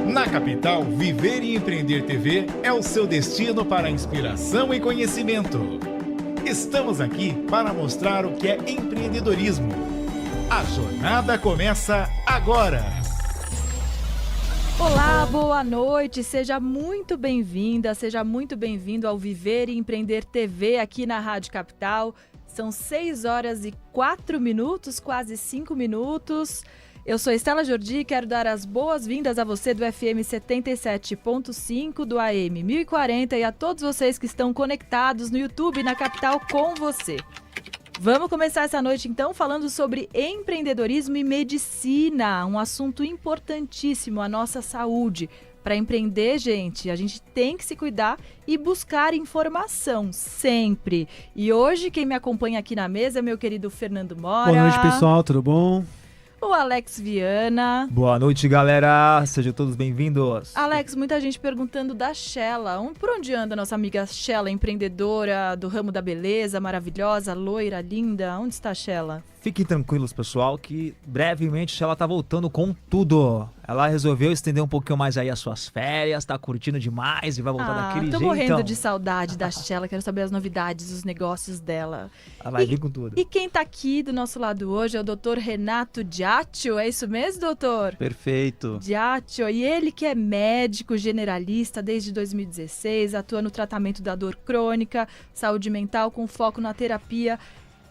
Na capital, Viver e Empreender TV é o seu destino para inspiração e conhecimento. Estamos aqui para mostrar o que é empreendedorismo. A jornada começa agora! Olá, boa noite, seja muito bem-vinda, seja muito bem-vindo ao Viver e Empreender TV aqui na Rádio Capital. São 6 horas e 4 minutos, quase 5 minutos. Eu sou Estela Jordi e quero dar as boas-vindas a você do FM 77.5, do AM 1040 e a todos vocês que estão conectados no YouTube na Capital com você. Vamos começar essa noite então falando sobre empreendedorismo e medicina, um assunto importantíssimo, a nossa saúde. Para empreender, gente, a gente tem que se cuidar e buscar informação sempre. E hoje quem me acompanha aqui na mesa é meu querido Fernando Mora. Boa noite, pessoal, tudo bom? O Alex Viana. Boa noite, galera. Sejam todos bem-vindos. Alex, muita gente perguntando da Shella. Por onde anda nossa amiga Shella, empreendedora do ramo da beleza, maravilhosa, loira, linda? Onde está a Shella? Fiquem tranquilos, pessoal, que brevemente ela tá voltando com tudo. Ela resolveu estender um pouquinho mais aí as suas férias, tá curtindo demais e vai voltar daquele jeito. Tô morrendo de saudade da Shella, quero saber as novidades, os negócios dela. Ela vai vir com tudo. E quem tá aqui do nosso lado hoje é o Dr. Renato Diaccio, é isso mesmo, doutor? Perfeito. Diaccio, e ele que é médico generalista desde 2016, atua no tratamento da dor crônica, saúde mental com foco na terapia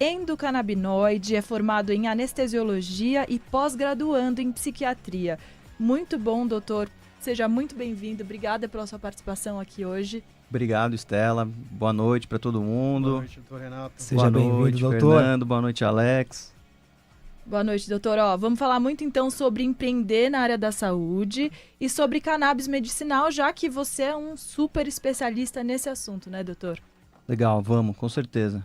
endocannabinoide, é formado em anestesiologia e pós-graduando em psiquiatria. Muito bom, doutor. Seja muito bem-vindo. Obrigada pela sua participação aqui hoje. Obrigado, Estela. Boa noite para todo mundo. Boa noite, doutor Renato. Seja bem-vindo, doutor. Fernando. Boa noite, Alex. Boa noite, doutor. Vamos falar muito então sobre empreender na área da saúde e sobre cannabis medicinal, já que você é um super especialista nesse assunto, né, doutor? Legal, vamos, com certeza.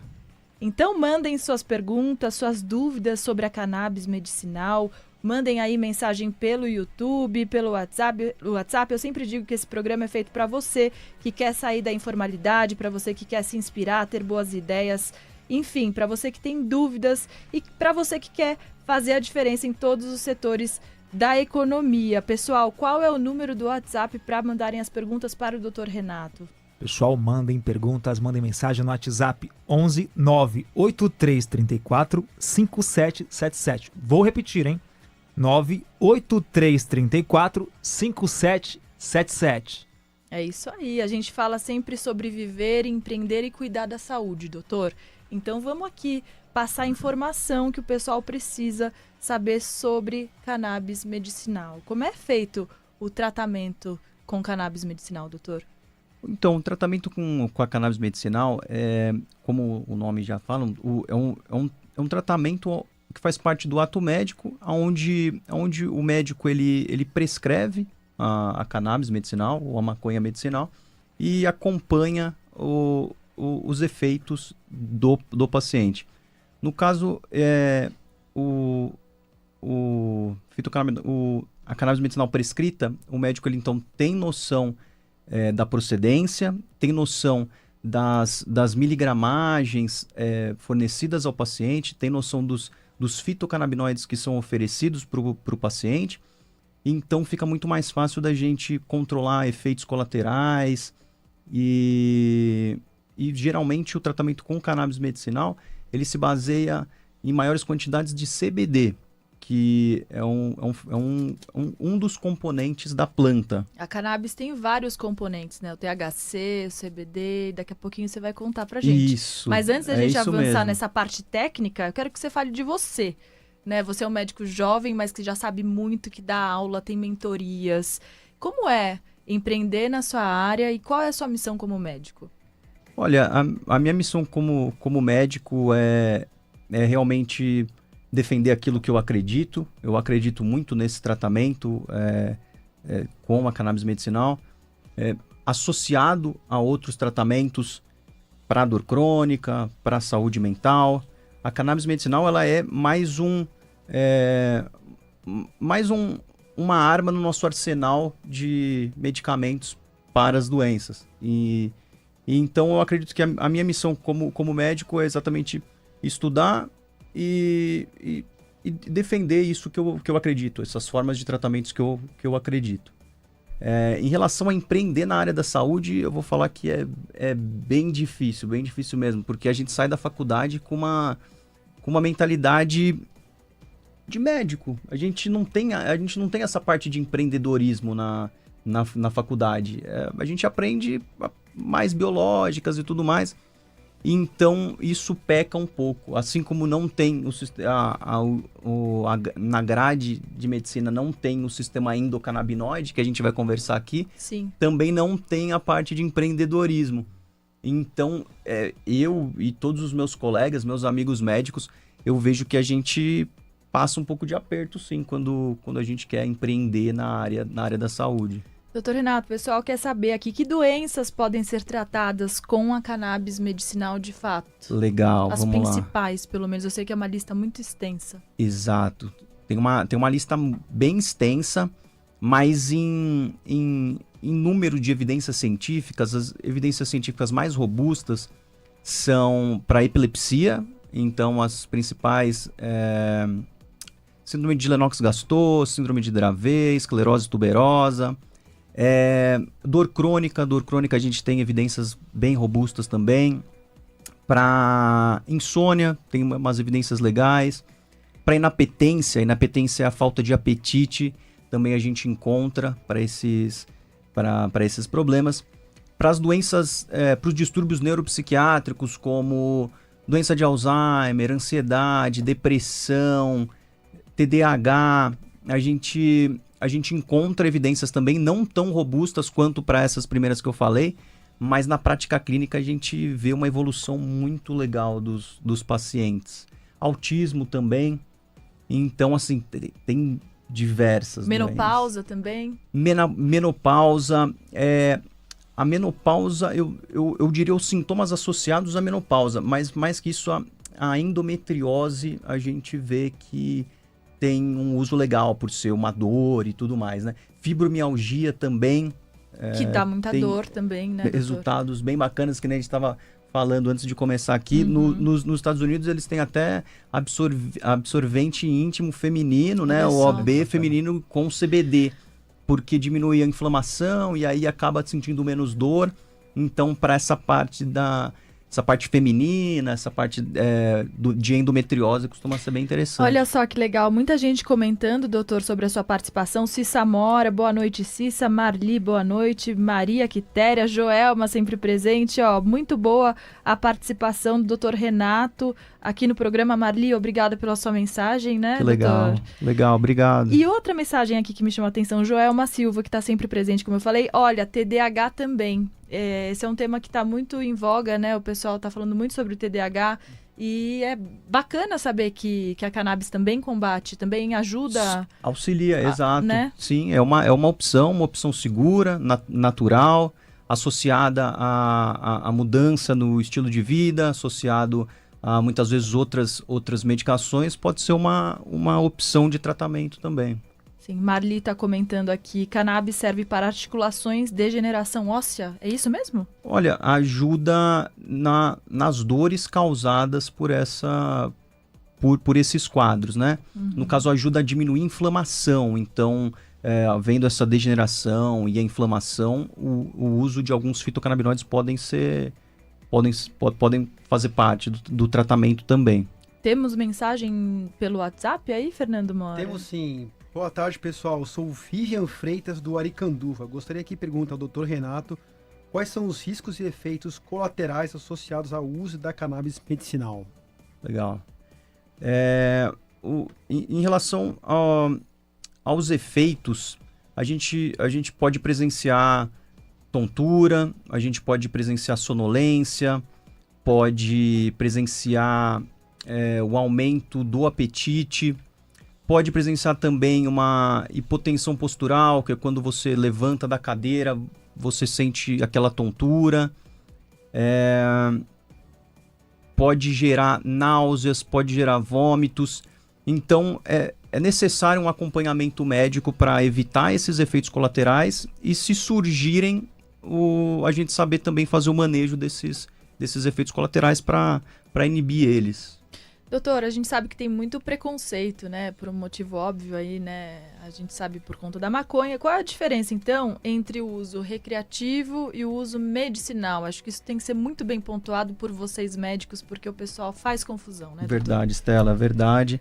Então mandem suas perguntas, suas dúvidas sobre a cannabis medicinal, mandem aí mensagem pelo YouTube, pelo WhatsApp. Eu sempre digo que esse programa é feito para você que quer sair da informalidade, para você que quer se inspirar, ter boas ideias, enfim, para você que tem dúvidas e para você que quer fazer a diferença em todos os setores da economia. Pessoal, qual é o número do WhatsApp para mandarem as perguntas para o Dr. Renato? Pessoal, mandem perguntas, mandem mensagem no WhatsApp 11 98334 5777. Vou repetir, hein? 98334 5777. É isso aí, a gente fala sempre sobre viver, empreender e cuidar da saúde, doutor. Então vamos aqui passar a informação que o pessoal precisa saber sobre cannabis medicinal. Como é feito o tratamento com cannabis medicinal, doutor? Então, o tratamento com a cannabis medicinal, como o nome já fala, é um tratamento que faz parte do ato médico, onde o médico ele prescreve a cannabis medicinal ou a maconha medicinal e acompanha os efeitos do paciente. No caso, a cannabis medicinal prescrita, o médico ele então tem noção da procedência, tem noção das miligramagens fornecidas ao paciente, tem noção dos fitocannabinoides que são oferecidos para o paciente, então fica muito mais fácil da gente controlar efeitos colaterais e geralmente o tratamento com cannabis medicinal ele se baseia em maiores quantidades de CBD, que é um dos componentes da planta. A cannabis tem vários componentes, né? O THC, o CBD, daqui a pouquinho você vai contar pra gente. Isso. Mas antes da gente avançar mesmo nessa parte técnica, eu quero que você fale de você, né? Você é um médico jovem, mas que já sabe muito, que dá aula, tem mentorias. Como é empreender na sua área e qual é a sua missão como médico? Olha, a minha missão como médico é realmente defender aquilo que eu acredito. Eu acredito muito nesse tratamento com a cannabis medicinal, associado a outros tratamentos para a dor crônica, para a saúde mental. A cannabis medicinal ela é mais uma arma no nosso arsenal de medicamentos para as doenças. E então eu acredito que a minha missão como médico é exatamente estudar e defender isso que eu acredito, essas formas de tratamentos que eu acredito. Em relação a empreender na área da saúde, eu vou falar que é bem difícil mesmo, porque a gente sai da faculdade com uma mentalidade de médico. A gente não tem essa parte de empreendedorismo na faculdade. A gente aprende mais biológicas e tudo mais. Então, isso peca um pouco. Assim como não tem na grade de medicina não tem o sistema endocannabinoide, que a gente vai conversar aqui, Sim. também não tem a parte de empreendedorismo. Então, eu e todos os meus colegas, meus amigos médicos, eu vejo que a gente passa um pouco de aperto, sim, quando a gente quer empreender na área da saúde. Doutor Renato, o pessoal quer saber aqui que doenças podem ser tratadas com a cannabis medicinal de fato. Legal, As vamos lá. principais, pelo menos. Eu sei que é uma lista muito extensa. Exato. Tem uma lista bem extensa, mas em número de evidências científicas, as evidências científicas mais robustas são para epilepsia. Então, as principais... síndrome de Lennox-Gastaut, síndrome de Dravet, esclerose tuberosa... dor crônica a gente tem evidências bem robustas também. Para insônia, tem umas evidências legais. Para inapetência é a falta de apetite, também a gente encontra para esses problemas. Para as doenças, para os distúrbios neuropsiquiátricos, como doença de Alzheimer, ansiedade, depressão, TDAH, a gente encontra evidências também não tão robustas quanto para essas primeiras que eu falei, mas na prática clínica a gente vê uma evolução muito legal dos pacientes. Autismo também. Então, assim, tem diversas Menopausa doenças. também? Menopausa, a menopausa, eu diria os sintomas associados à menopausa, mas mais que isso, a endometriose, a gente vê que tem um uso legal por ser uma dor e tudo mais, né? Fibromialgia também. Que dá muita dor também, né, doutor? Resultados bem bacanas, que nem a gente estava falando antes de começar aqui. Nos Estados Unidos eles têm até absorvente íntimo feminino, né? O OB feminino com CBD, porque diminui a inflamação e aí acaba sentindo menos dor. Então, para essa parte feminina, essa parte de endometriose costuma ser bem interessante. Olha só que legal, muita gente comentando, doutor, sobre a sua participação. Cissa Mora, boa noite, Cissa. Marli, boa noite. Maria Quitéria, Joelma, sempre presente. Muito boa a participação do doutor Renato aqui no programa. Marli, obrigada pela sua mensagem, né, que legal, doutor? Legal, obrigado. E outra mensagem aqui que me chamou a atenção, Joelma Silva, que está sempre presente, como eu falei. Olha, TDAH também. Esse é um tema que está muito em voga, né? O pessoal está falando muito sobre o TDAH e é bacana saber que a cannabis também combate, também ajuda. Auxilia, exato. Né? Sim, é uma opção segura, natural, associada à mudança no estilo de vida, associado a muitas vezes outras medicações, pode ser uma opção de tratamento também. Sim, Marli está comentando aqui, cannabis serve para articulações, degeneração óssea, é isso mesmo? Olha, ajuda nas dores causadas por esses quadros, né? No caso, ajuda a diminuir a inflamação. Então, havendo essa degeneração e a inflamação, o uso de alguns fitocannabinoides podem fazer parte do tratamento também. Temos mensagem pelo WhatsApp aí, Fernando Mora? Temos sim. Boa tarde, pessoal. Eu sou o Vivian Freitas do Aricanduva. Gostaria que pergunte ao Dr. Renato quais são os riscos e efeitos colaterais associados ao uso da cannabis medicinal. Legal. Em relação aos efeitos, a gente pode presenciar tontura, a gente pode presenciar sonolência, pode presenciar o aumento do apetite, pode presenciar também uma hipotensão postural, que é quando você levanta da cadeira, você sente aquela tontura. Pode gerar náuseas, pode gerar vômitos. Então, é necessário um acompanhamento médico para evitar esses efeitos colaterais e, se surgirem, a gente saber também fazer o manejo desses efeitos colaterais para inibir eles. Doutor, a gente sabe que tem muito preconceito, né? Por um motivo óbvio aí, né? A gente sabe por conta da maconha. Qual é a diferença, então, entre o uso recreativo e o uso medicinal? Acho que isso tem que ser muito bem pontuado por vocês médicos, porque o pessoal faz confusão, né, doutor? Verdade, Estela, verdade.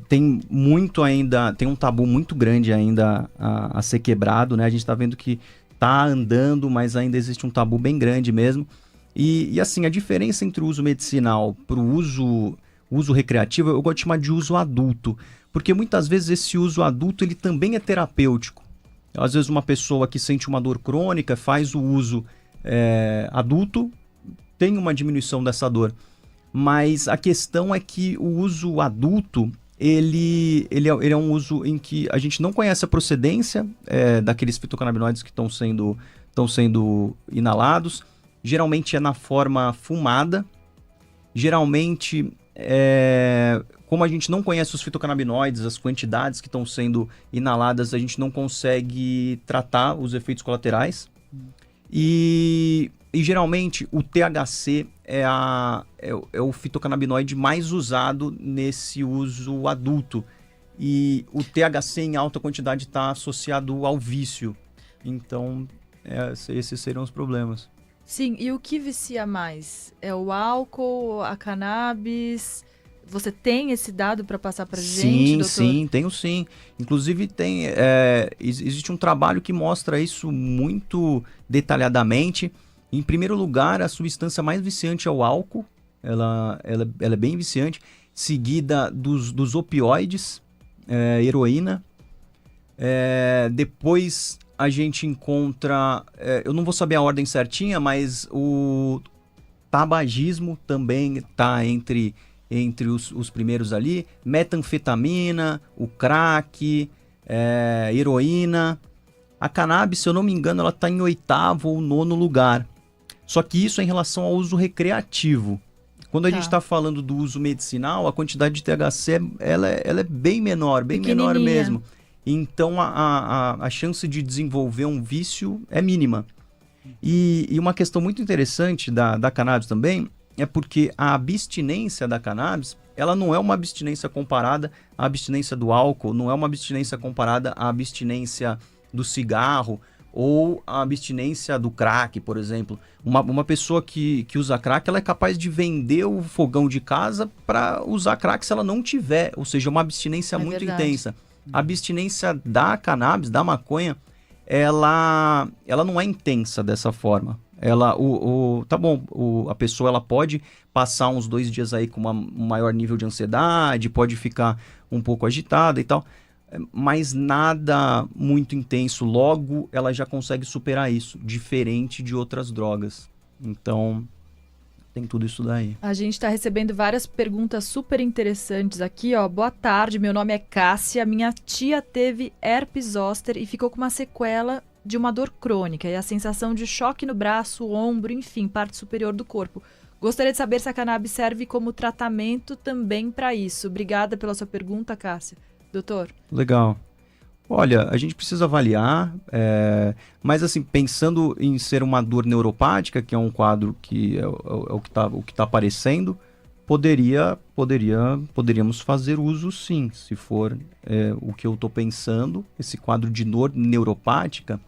Tem muito ainda, tem um tabu muito grande ainda a ser quebrado, né? A gente está vendo que tá andando, mas ainda existe um tabu bem grande mesmo. E assim, a diferença entre o uso medicinal para o uso recreativo, eu gosto de chamar de uso adulto, porque muitas vezes esse uso adulto ele também é terapêutico. Às vezes uma pessoa que sente uma dor crônica faz o uso adulto, tem uma diminuição dessa dor. Mas a questão é que o uso adulto, ele é um uso em que a gente não conhece a procedência daqueles fitocannabinoides que estão sendo inalados. Geralmente é na forma fumada. Geralmente, como a gente não conhece os fitocannabinoides, as quantidades que estão sendo inaladas, a gente não consegue tratar os efeitos colaterais. E geralmente o THC é o fitocannabinoide mais usado nesse uso adulto. E o THC em alta quantidade está associado ao vício. Então, esses seriam os problemas. Sim, e o que vicia mais? É o álcool, a cannabis? Você tem esse dado para passar para gente, doutor? Sim, tenho sim. Inclusive existe um trabalho que mostra isso muito detalhadamente. Em primeiro lugar, a substância mais viciante é o álcool. Ela é bem viciante. Seguida dos opioides, heroína. Depois a gente encontra, eu não vou saber a ordem certinha, mas o tabagismo também está entre os primeiros ali. Metanfetamina, o crack, heroína. A cannabis, se eu não me engano, ela está em 8º ou 9º lugar. Só que isso é em relação ao uso recreativo. Quando a gente está falando do uso medicinal, a quantidade de THC ela é bem menor mesmo. Então a chance de desenvolver um vício é mínima. E uma questão muito interessante da cannabis também é porque a abstinência da cannabis, ela não é uma abstinência comparada à abstinência do álcool, não é uma abstinência comparada à abstinência do cigarro ou à abstinência do crack, por exemplo. Uma pessoa que usa crack, ela é capaz de vender o fogão de casa para usar crack se ela não tiver, ou seja, uma abstinência muito intensa. A abstinência da cannabis, da maconha, ela não é intensa dessa forma. A pessoa ela pode passar uns 2 dias aí com um maior nível de ansiedade, pode ficar um pouco agitada e tal, mas nada muito intenso. Logo, ela já consegue superar isso, diferente de outras drogas. Então, tem tudo isso daí. A gente está recebendo várias perguntas super interessantes aqui, ó. Boa tarde, meu nome é Cássia. Minha tia teve herpes zoster e ficou com uma sequela de uma dor crônica e a sensação de choque no braço, ombro, enfim, parte superior do corpo. Gostaria de saber se a cannabis serve como tratamento também para isso. Obrigada pela sua pergunta, Cássia. Doutor? Legal. Olha, a gente precisa avaliar, mas assim, pensando em ser uma dor neuropática, que é um quadro que é o que tá aparecendo, poderíamos fazer uso sim, se for o que eu estou pensando. Esse quadro de dor neuropática,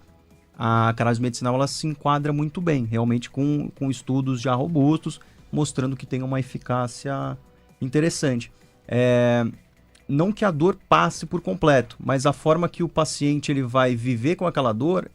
a cannabis medicinal ela se enquadra muito bem, realmente com estudos já robustos, mostrando que tem uma eficácia interessante. Não que a dor passe por completo, mas a forma que o paciente ele vai viver com aquela dor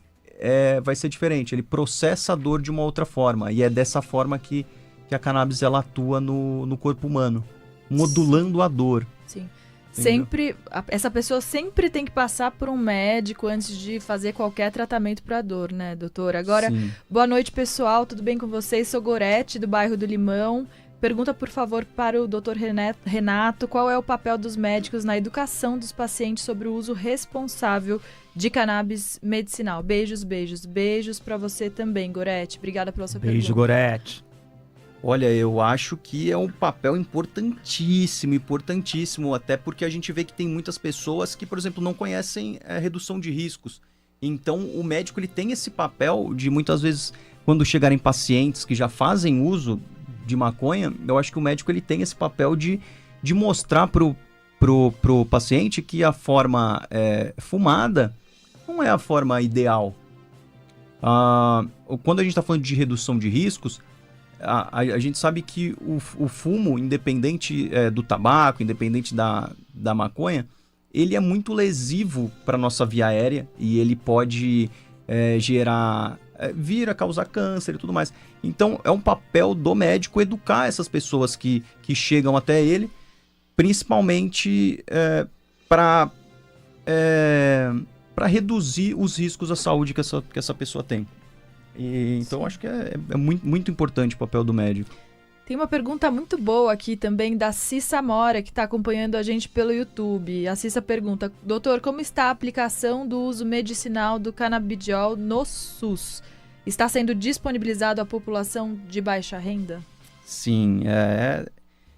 vai ser diferente. Ele processa a dor de uma outra forma, e é dessa forma que a cannabis ela atua no corpo humano, modulando a dor. Sim. Sempre, essa pessoa sempre tem que passar por um médico antes de fazer qualquer tratamento para dor, né, doutor? Agora, sim. Boa noite, pessoal, tudo bem com vocês? Sou Gorete, do bairro do Limão. Pergunta, por favor, para o Dr. Renato, qual é o papel dos médicos na educação dos pacientes sobre o uso responsável de cannabis medicinal? Beijos, beijos, beijos para você também, Gorete. Obrigada pela sua pergunta. Beijo, Gorete. Olha, eu acho que é um papel importantíssimo, até porque a gente vê que tem muitas pessoas que, por exemplo, não conhecem a redução de riscos. Então, o médico ele tem esse papel de, muitas vezes, quando chegarem pacientes que já fazem uso de maconha, eu acho que o médico ele tem esse papel de mostrar pro paciente que a forma fumada não é a forma ideal. Quando a gente está falando de redução de riscos, a gente sabe que o fumo, independente do tabaco, independente da maconha, ele é muito lesivo para a nossa via aérea e ele pode vir a causar câncer e tudo mais. Então, é um papel do médico educar essas pessoas que chegam até ele, principalmente para reduzir os riscos à saúde que essa pessoa tem. Então, acho que é muito, muito importante o papel do médico. Tem uma pergunta muito boa aqui também da Cissa Mora, que está acompanhando a gente pelo YouTube. A Cissa pergunta: doutor, como está a aplicação do uso medicinal do canabidiol no SUS? Está sendo disponibilizado à população de baixa renda? Sim,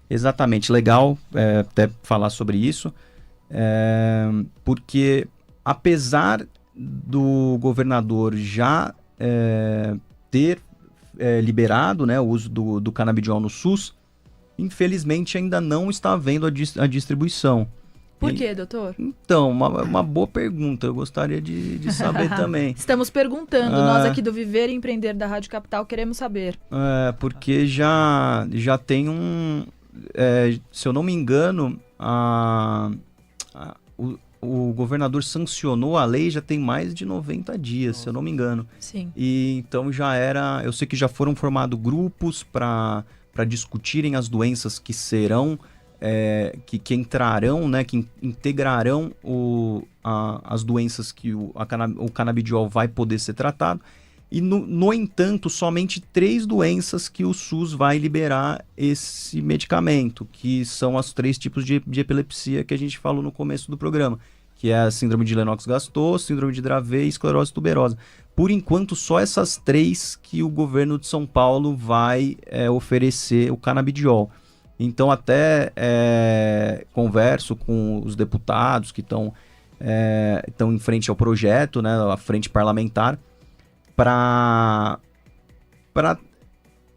exatamente. Legal até falar sobre isso, porque apesar do governador já ter liberado, né, o uso do canabidiol no SUS, infelizmente ainda não está havendo a distribuição. Por quê, doutor? Então, uma boa pergunta, eu gostaria de saber também. Estamos perguntando, nós aqui do Viver e Empreender da Rádio Capital queremos saber. Porque já tem se eu não me engano, o governador sancionou a lei já tem mais de 90 dias, se eu não me engano. Sim. E então eu sei que já foram formados grupos para discutirem as doenças que serão, que entrarão, né, que integrarão as doenças que o canabidiol vai poder ser tratado. E, no entanto, somente 3 doenças que o SUS vai liberar esse medicamento, que são os 3 tipos de epilepsia que a gente falou no começo do programa, que é a síndrome de Lennox-Gastaut, síndrome de Dravet e esclerose tuberosa. Por enquanto, só essas 3 que o governo de São Paulo vai oferecer o canabidiol. Então, até converso com os deputados que estão em frente ao projeto, né, a frente parlamentar, para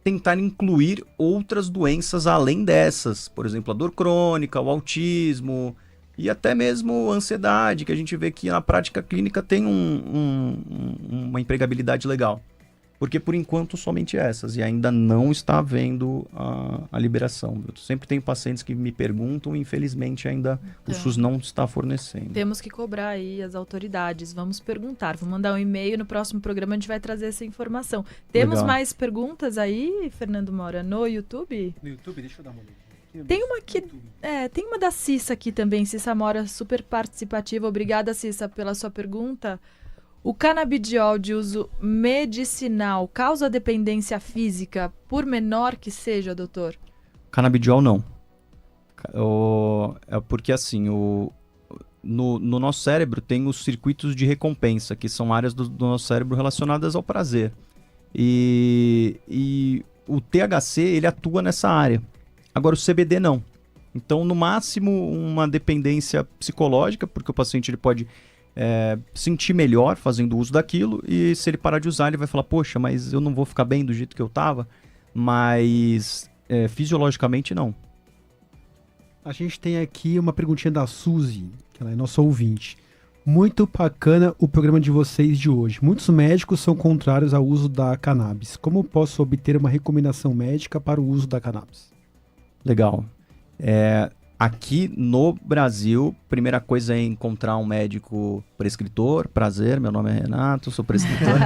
tentar incluir outras doenças além dessas. Por exemplo, a dor crônica, o autismo e até mesmo a ansiedade, que a gente vê que na prática clínica tem uma empregabilidade legal. Porque, por enquanto, somente essas. E ainda não está havendo a liberação. Eu sempre tenho pacientes que me perguntam e, infelizmente, ainda o SUS não está fornecendo. Temos que cobrar aí as autoridades. Vamos perguntar. Vou mandar um e-mail. No próximo programa a gente vai trazer essa informação. Temos Legal. Mais perguntas aí, Fernando Mora, no YouTube? No YouTube, deixa eu dar uma olhada. Tem uma aqui, tem uma da Cissa aqui também. Cissa Mora, super participativa. Obrigada, Cissa, pela sua pergunta. O canabidiol de uso medicinal causa dependência física, por menor que seja, doutor? Canabidiol não. Porque assim, no nosso cérebro tem os circuitos de recompensa, que são áreas do nosso cérebro relacionadas ao prazer. E o THC, ele atua nessa área. Agora o CBD não. Então, no máximo, uma dependência psicológica, porque o paciente ele pode sentir melhor fazendo uso daquilo, e se ele parar de usar, ele vai falar, poxa, mas eu não vou ficar bem do jeito que eu tava, mas fisiologicamente não. A gente tem aqui uma perguntinha da Suzy, que ela é nossa ouvinte. Muito bacana o programa de vocês de hoje. Muitos médicos são contrários ao uso da cannabis. Como posso obter uma recomendação médica para o uso da cannabis? Legal. Aqui no Brasil, primeira coisa é encontrar um médico prescritor. Prazer, meu nome é Renato, sou prescritor.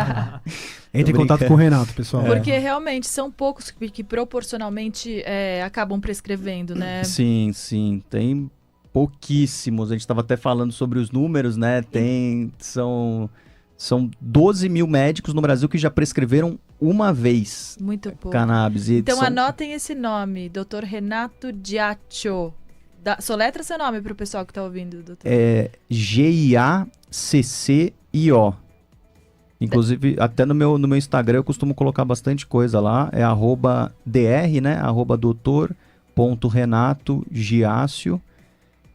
Entre em contato com o Renato, pessoal. Porque realmente são poucos que proporcionalmente acabam prescrevendo, né? Sim, sim. Tem pouquíssimos. A gente estava até falando sobre os números, né? São 12 mil médicos no Brasil que já prescreveram uma vez muito pouco. Cannabis. Então anotem esse nome, Dr. Renato Giaccio. Soletra seu nome para o pessoal que está ouvindo, doutor. Giaccio. Inclusive, até no meu Instagram eu costumo colocar bastante coisa lá. É @dr, né? @doutor.renatogiaccio.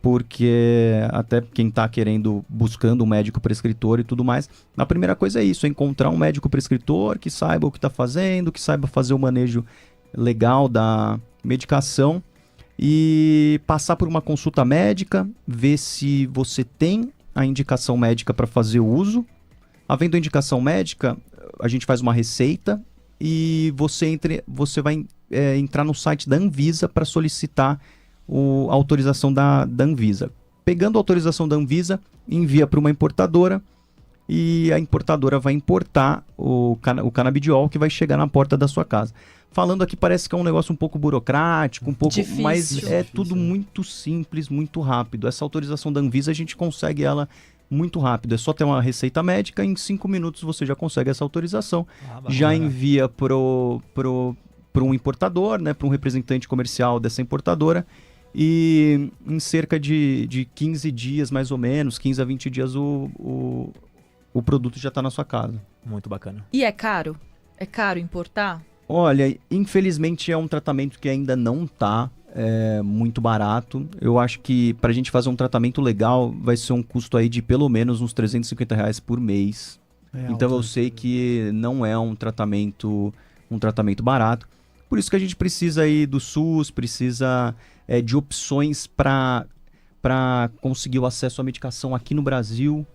Porque até quem está buscando um médico prescritor e tudo mais, a primeira coisa é isso, é encontrar um médico prescritor que saiba o que está fazendo, que saiba fazer o manejo legal da medicação e passar por uma consulta médica, ver se você tem a indicação médica para fazer o uso. Havendo a indicação médica, a gente faz uma receita e você vai entrar no site da Anvisa para solicitar a autorização da Anvisa. Pegando a autorização da Anvisa, envia para uma importadora e a importadora vai importar o canabidiol que vai chegar na porta da sua casa. Falando aqui parece que é um negócio um pouco burocrático, um pouco, difícil. Mas é tudo muito simples, muito rápido. Essa autorização da Anvisa a gente consegue ela muito rápido. É só ter uma receita médica, em 5 minutos você já consegue essa autorização. Já envia para um importador, né, para um representante comercial dessa importadora. E em cerca de 15 dias, mais ou menos, 15 a 20 dias, o produto já está na sua casa. Muito bacana. E é caro? É caro importar? Olha, infelizmente é um tratamento que ainda não está muito barato. Eu acho que para a gente fazer um tratamento legal vai ser um custo aí de pelo menos uns R$350 por mês. Então eu sei que não é um tratamento barato. Por isso que a gente precisa aí do SUS, precisa de opções para conseguir o acesso à medicação aqui no Brasil.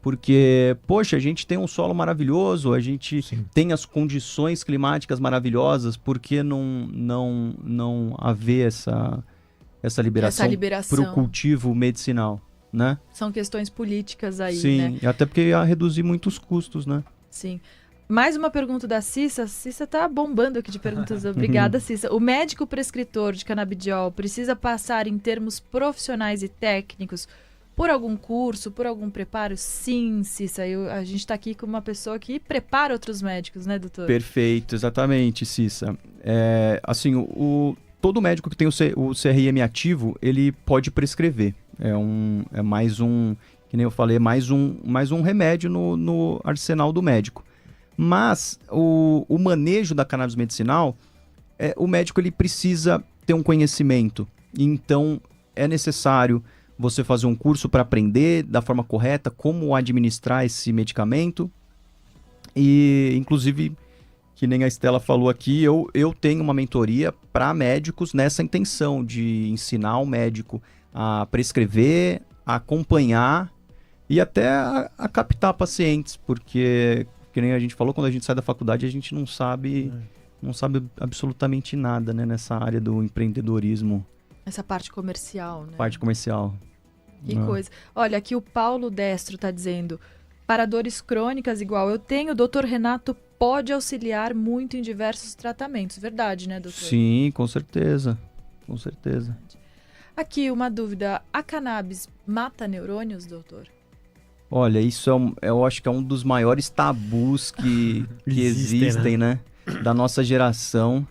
Porque, poxa, a gente tem um solo maravilhoso, a gente tem as condições climáticas maravilhosas, por que não haver essa liberação para o cultivo medicinal, né? São questões políticas aí, Sim, né? Sim, até porque ia reduzir muitos custos, né? Sim. Mais uma pergunta da Cissa. Cissa tá bombando aqui de perguntas. Obrigada, Cissa. O médico prescritor de canabidiol precisa passar em termos profissionais e técnicos por algum curso, por algum preparo? Sim, Cissa. A gente está aqui com uma pessoa que prepara outros médicos, né, doutor? Perfeito, exatamente, Cissa. Assim, todo médico que tem o CRM ativo, ele pode prescrever. É mais um, que nem eu falei, mais um remédio no arsenal do médico. Mas o manejo da cannabis medicinal, o médico ele precisa ter um conhecimento. Então, é necessário você fazer um curso para aprender da forma correta como administrar esse medicamento. E, inclusive, que nem a Estela falou aqui, eu tenho uma mentoria para médicos nessa intenção de ensinar o médico a prescrever, a acompanhar e até a captar pacientes, porque, que nem a gente falou, quando a gente sai da faculdade, a gente não sabe absolutamente nada, né, nessa área do empreendedorismo. Essa parte comercial, né? Parte comercial. Que coisa. Olha, aqui o Paulo Destro está dizendo, para dores crônicas igual eu tenho, o doutor Renato pode auxiliar muito em diversos tratamentos. Verdade, né, doutor? Sim, com certeza. Com certeza. Aqui uma dúvida, a cannabis mata neurônios, doutor? Olha, isso eu acho que é um dos maiores tabus que existem, né? Da nossa geração.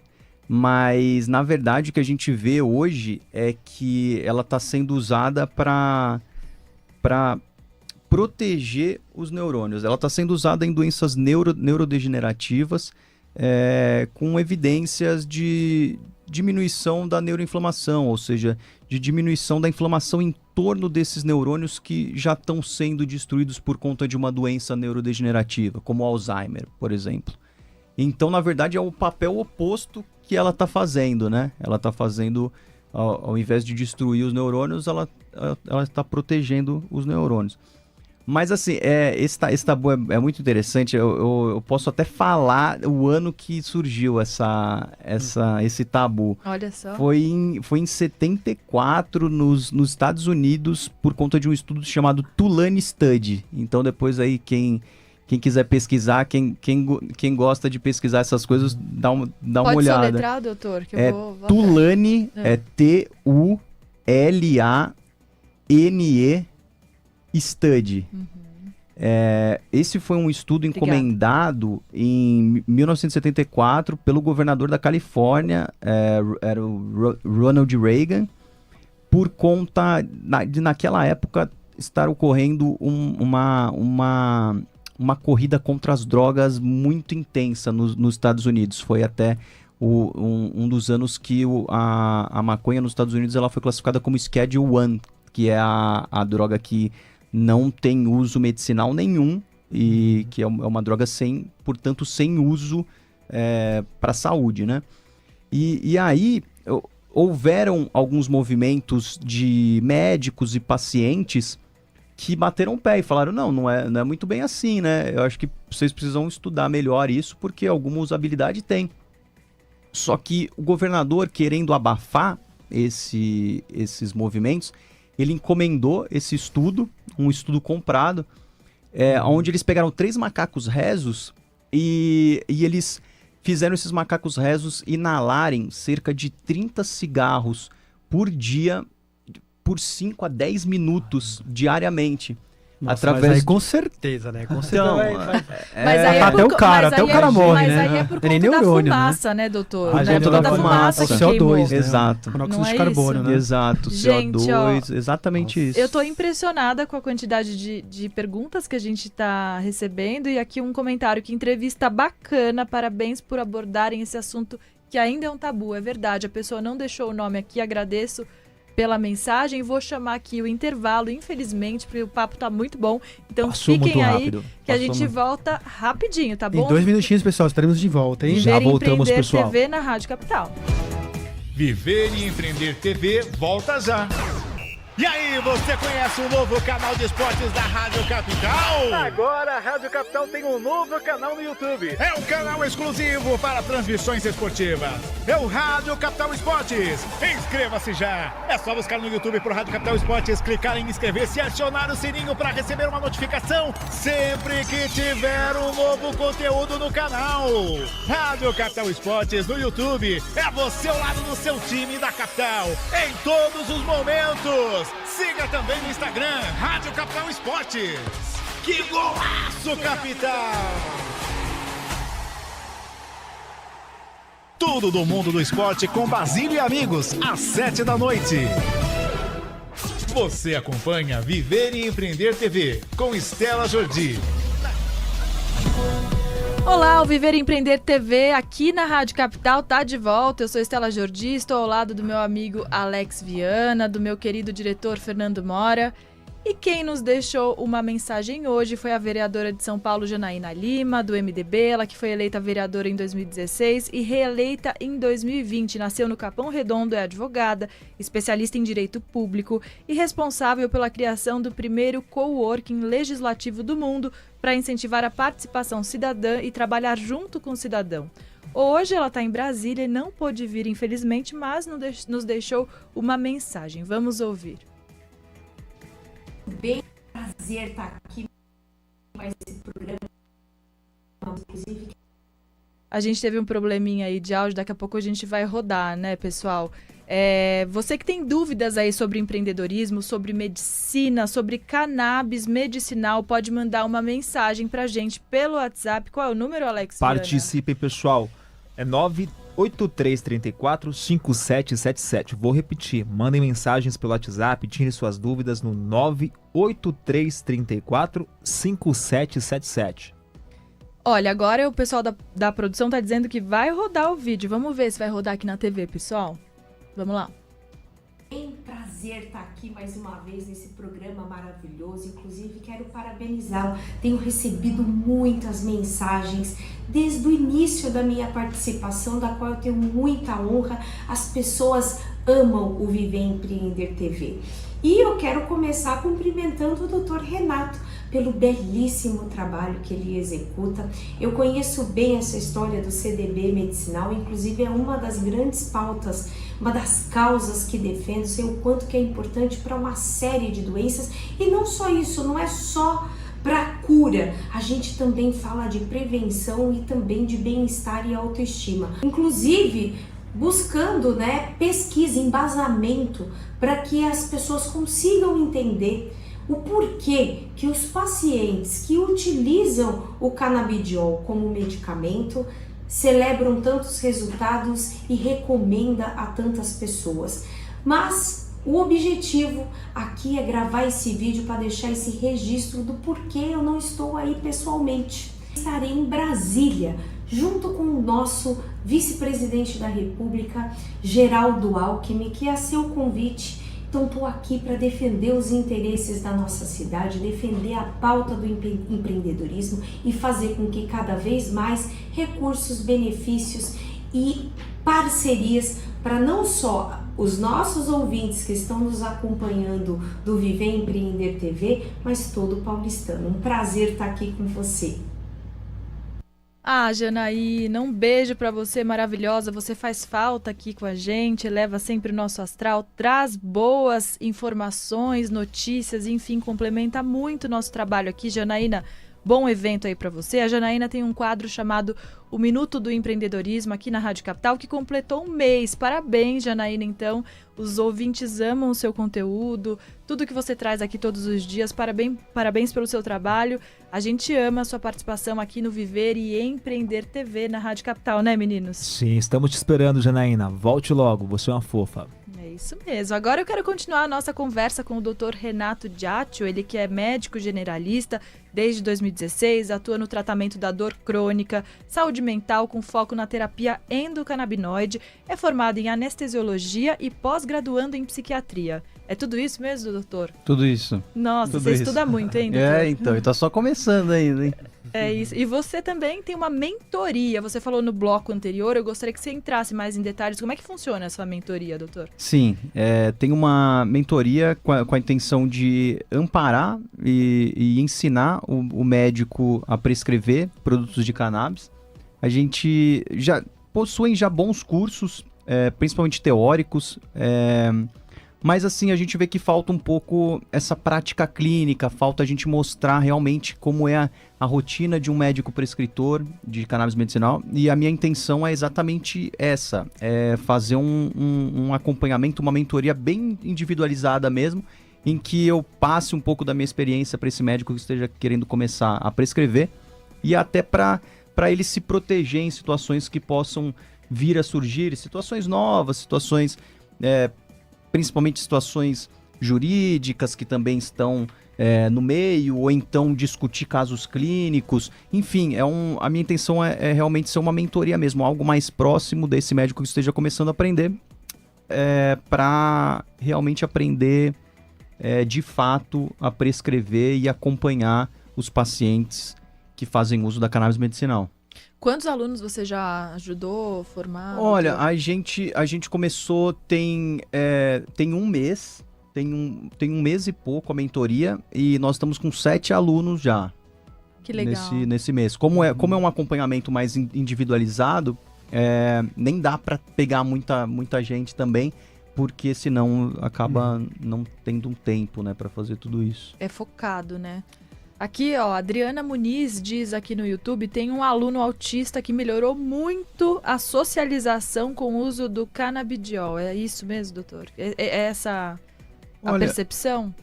Mas, na verdade, o que a gente vê hoje é que ela está sendo usada para proteger os neurônios. Ela está sendo usada em doenças neurodegenerativas, com evidências de diminuição da neuroinflamação, ou seja, de diminuição da inflamação em torno desses neurônios que já estão sendo destruídos por conta de uma doença neurodegenerativa, como o Alzheimer, por exemplo. Então, na verdade, é o papel oposto que ela está fazendo, né? Ela está fazendo, ao invés de destruir os neurônios, ela está protegendo os neurônios. Mas, assim, esse tabu é muito interessante. Eu posso até falar o ano que surgiu esse tabu. Olha só. Foi em 74, nos Estados Unidos, por conta de um estudo chamado Tulane Study. Então, depois aí, quem quiser pesquisar, quem gosta de pesquisar essas coisas, dá uma olhada. Pode soletrar, doutor? Que eu vou Tulane, Tulane Study. Uhum. Esse foi um estudo encomendado em 1974 pelo governador da Califórnia, era o Ronald Reagan, por conta de naquela época estar ocorrendo uma corrida contra as drogas muito intensa nos Estados Unidos. Foi até um dos anos que a maconha nos Estados Unidos ela foi classificada como Schedule I, que é a droga que não tem uso medicinal nenhum e que é uma droga portanto sem uso para a saúde, né? E aí houveram alguns movimentos de médicos e pacientes que bateram o pé e falaram, não é muito bem assim, né? Eu acho que vocês precisam estudar melhor isso, porque alguma usabilidade tem. Só que o governador, querendo abafar esses movimentos, ele encomendou esse estudo, um estudo comprado, onde eles pegaram 3 macacos rezos e eles fizeram esses macacos rezos inalarem cerca de 30 cigarros por dia, por 5 a 10 minutos diariamente. Nossa, mas aí com certeza, né? Com certeza Mas aí até o cara morre, né? Mas aí é por Não é nem conta da neurônio, fumaça, né, doutor? A É por conta da fumaça que o CO2, queimou. né? Exato. Monóxido Não é de carbono, isso? né? Exato, Gente, CO2, exatamente isso. Eu tô impressionada com a quantidade de perguntas que a gente tá recebendo e aqui um comentário, que entrevista bacana, parabéns por abordarem esse assunto que ainda é um tabu, é verdade, a pessoa não deixou o nome aqui, agradeço pela mensagem, vou chamar aqui o intervalo, infelizmente, porque o papo tá muito bom, então Passou fiquem muito aí rápido. que a gente volta rapidinho, tá Em bom? 2 minutinhos, pessoal, estaremos de volta, hein? Já Viver e voltamos, Empreender pessoal. TV na Rádio Capital. Viver e Empreender TV volta já. E aí, você conhece o novo canal de esportes da Rádio Capital? Agora a Rádio Capital tem um novo canal no YouTube. É um canal exclusivo para transmissões esportivas. É o Rádio Capital Esportes. Inscreva-se já. É só buscar no YouTube pro Rádio Capital Esportes, clicar em inscrever-se e acionar o sininho para receber uma notificação sempre que tiver um novo conteúdo no canal. Rádio Capital Esportes no YouTube. É você ao lado do seu time da Capital em todos os momentos. Siga também no Instagram, Rádio Capital Esportes. Que golaço, Capital! Tudo do mundo do esporte com Basílio e amigos, às 7 da noite. Você acompanha Viver e Empreender TV com Estela Jordi. Olá, o Viver e Empreender TV aqui na Rádio Capital tá de volta. Eu sou Estela Jordi, estou ao lado do meu amigo Alex Viana, do meu querido diretor Fernando Mora. E quem nos deixou uma mensagem hoje foi a vereadora de São Paulo, Janaína Lima, do MDB, ela que foi eleita vereadora em 2016 e reeleita em 2020. Nasceu no Capão Redondo, é advogada, especialista em direito público e responsável pela criação do primeiro coworking legislativo do mundo para incentivar a participação cidadã e trabalhar junto com o cidadão. Hoje ela está em Brasília e não pôde vir, infelizmente, mas nos deixou uma mensagem. Vamos ouvir. Bem, prazer estar aqui mais esse programa. A gente teve um probleminha aí de áudio, daqui a pouco a gente vai rodar, né, pessoal? Você que tem dúvidas aí sobre empreendedorismo, sobre medicina, sobre cannabis medicinal, pode mandar uma mensagem pra gente pelo WhatsApp. Qual é o número, Alex? Participem, pessoal. É 98334-5777. Vou repetir. Mandem mensagens pelo WhatsApp, tirem suas dúvidas no 98334-5777. Olha, agora o pessoal da produção tá dizendo que vai rodar o vídeo. Vamos ver se vai rodar aqui na TV, pessoal. Vamos lá. É um prazer estar aqui mais uma vez nesse programa maravilhoso. Inclusive, quero parabenizá-lo. Tenho recebido muitas mensagens desde o início da minha participação, da qual eu tenho muita honra. As pessoas amam o Viver e Empreender TV. E eu quero começar cumprimentando o Dr. Renato pelo belíssimo trabalho que ele executa. Eu conheço bem essa história do CDB medicinal, inclusive é uma das grandes pautas, uma das causas que defendo, sei o quanto que é importante para uma série de doenças. E não só isso, não é só para cura, a gente também fala de prevenção e também de bem-estar e autoestima. Inclusive, buscando, pesquisa, embasamento, para que as pessoas consigam entender o porquê que os pacientes que utilizam o canabidiol como medicamento celebram tantos resultados e recomenda a tantas pessoas. Mas o objetivo aqui é gravar esse vídeo para deixar esse registro do porquê eu não estou aí pessoalmente. Estarei em Brasília, junto com o nosso vice-presidente da República, Geraldo Alckmin, que é a seu convite. Então estou aqui para defender os interesses da nossa cidade, defender a pauta do empreendedorismo e fazer com que cada vez mais recursos, benefícios e parcerias para não só os nossos ouvintes que estão nos acompanhando do Viver Empreender TV, mas todo paulistano. Um prazer estar aqui com você. Ah, Janaína, um beijo pra você, maravilhosa. Você faz falta aqui com a gente, leva sempre o nosso astral, traz boas informações, notícias, enfim, complementa muito o nosso trabalho aqui. Janaína, bom evento aí pra você. A Janaína tem um quadro chamado O Minuto do Empreendedorismo aqui na Rádio Capital, que completou um mês. Parabéns, Janaína, então. Os ouvintes amam o seu conteúdo, tudo que você traz aqui todos os dias. Parabéns pelo seu trabalho. A gente ama a sua participação aqui no Viver e Empreender TV na Rádio Capital, né, meninos? Sim, estamos te esperando, Janaína. Volte logo, você é uma fofa. É isso mesmo. Agora eu quero continuar a nossa conversa com o Dr. Renato Giaccio, ele que é médico generalista desde 2016, atua no tratamento da dor crônica, saúde mental com foco na terapia endocannabinoide, é formado em anestesiologia e pós-graduando em psiquiatria. É tudo isso mesmo, doutor? Tudo isso. Nossa, Tudo você isso. estuda muito, hein, doutor? Então, e tá só começando ainda, hein? É isso. E você também tem uma mentoria. Você falou no bloco anterior, eu gostaria que você entrasse mais em detalhes. Como é que funciona essa mentoria, doutor? Sim, tem uma mentoria com a intenção de amparar e ensinar o médico a prescrever produtos de cannabis. A gente já possui bons cursos, principalmente teóricos, mas assim, a gente vê que falta um pouco essa prática clínica, falta a gente mostrar realmente como é a rotina de um médico prescritor de cannabis medicinal. E a minha intenção é exatamente essa, fazer um acompanhamento, uma mentoria bem individualizada mesmo, em que eu passe um pouco da minha experiência para esse médico que esteja querendo começar a prescrever e até para ele se proteger em situações que possam vir a surgir, situações novas, situações... principalmente situações jurídicas que também estão no meio, ou então discutir casos clínicos. Enfim, a minha intenção é realmente ser uma mentoria mesmo, algo mais próximo desse médico que esteja começando a aprender, para realmente aprender de fato a prescrever e acompanhar os pacientes que fazem uso da cannabis medicinal. Quantos alunos você já ajudou a formar? Olha, a gente começou tem um mês, tem um mês e pouco a mentoria, e nós estamos com 7 alunos já. Que legal. Nesse mês. Como é um acompanhamento mais individualizado, nem dá para pegar muita gente também, porque senão acaba não tendo um tempo, né, para fazer tudo isso. É focado, né? Aqui, ó, Adriana Muniz diz aqui no YouTube, tem um aluno autista que melhorou muito a socialização com o uso do canabidiol. É isso mesmo, doutor? É essa a percepção?